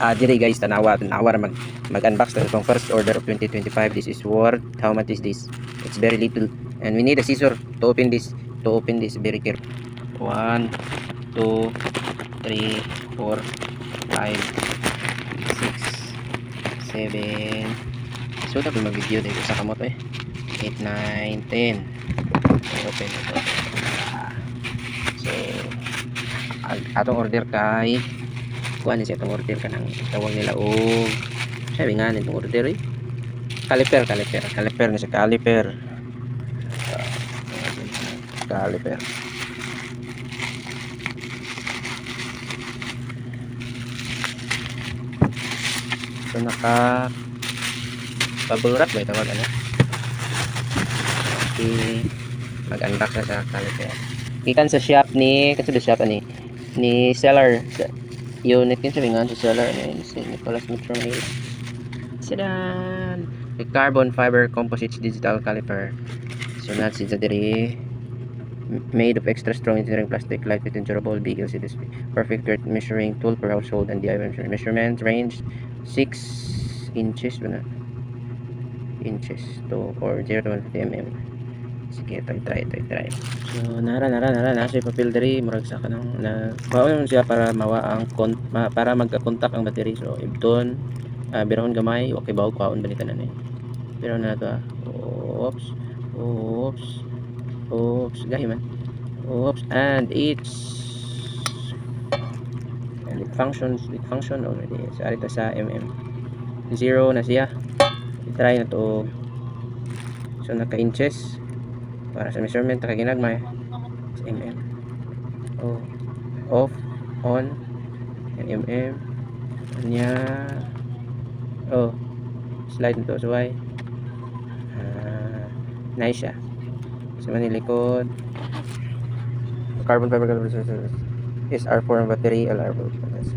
Diri guys, tanawa ra mag-unbox na itong first order of 2025. This is worth, how much is this? It's very little and we need a scissor to open this very careful. 1 2 3 4 5 6 7. So dapat mag-video dito sa kamot 8 9 10. Open ito. So atong order kay kuan ni siya itong order ka ng tawag nila o sabi nga nitong order caliper na siya, caliper. So naka bubble wrap ba tawag okay, mag-unbox na sa caliper ikan sa shop ni ni seller unit yun sabi nga sa seller si Nicholas Metro Manila. Sidan the carbon fiber composites digital caliper. So not si diri made of extra strong engineering plastic, lightweight and durable, big LCD display, perfect dirt measuring tool for household and DIY measurement range 6 inches to or 0 to 150 mm. Sige, try. So nara siya papel diri murag sa kanang na mao siya para mawa ang para magka-contact ang battery. So ibton birahon gamay okay ba og kaon balikan na pero na to oops gahi man and it functions already. So arita sa mm 0 na siya, i-try na to. So naka inches para sa measurement nakaginagmay sa mm. Off on and mm nya slide nito so why nice siya. So manilikod carbon fiber SR4 battery LR volts.